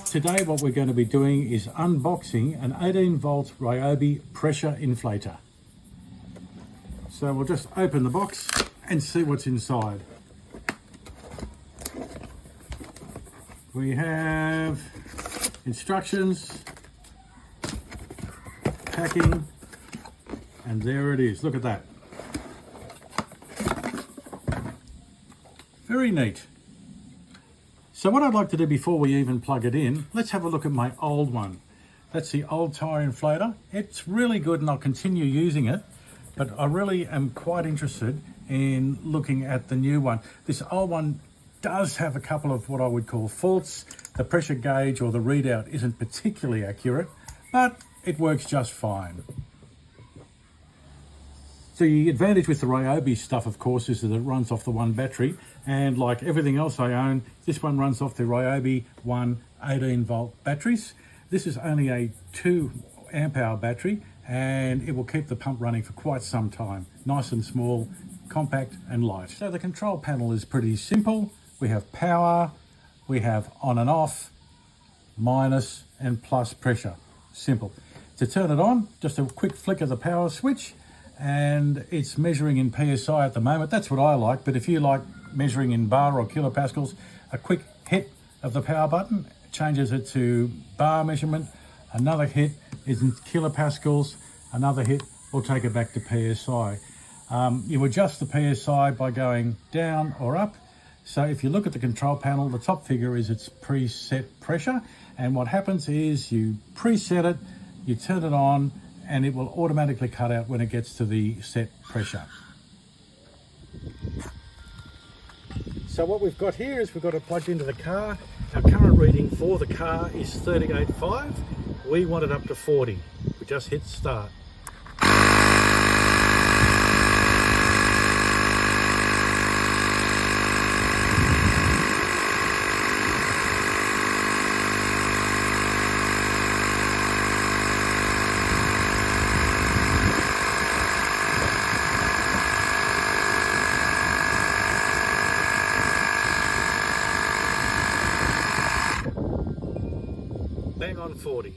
Today what we're going to be doing is unboxing an 18 volt Ryobi pressure inflator. So we'll just open the box and see what's inside. We have instructions, packing, and there it is. Look at that. Very neat. So what I'd like to do before we even plug it in, let's have a look at my old one. That's the old tire inflator. It's really good and I'll continue using it, but I really am quite interested in looking at the new one. This old one does have a couple of what I would call faults. The pressure gauge or the readout isn't particularly accurate, but it works just fine. The advantage with the Ryobi stuff, of course, is that it runs off the one battery, and like everything else I own, this one runs off the Ryobi 18 volt batteries. This is only a 2 amp hour battery, and it will keep the pump running for quite some time. Nice and small, compact and light. So the control panel is pretty simple. We have power, we have on and off, minus and plus pressure. Simple. To turn it on, just a quick flick of the power switch, and it's measuring in PSI at the moment. That's what I like, but if you like measuring in bar or kilopascals, a quick hit of the power button changes it to bar measurement. Another hit is in kilopascals. Another hit will take it back to PSI. You adjust the PSI by going down or up. So if you look at the control panel, the top figure is its preset pressure. And what happens is you preset it, you turn it on, and it will automatically cut out when it gets to the set pressure. So what we've got here is we've got it plugged into the car. Our current reading for the car is 38.5. We want it up to 40. We just hit start. Bang on 40.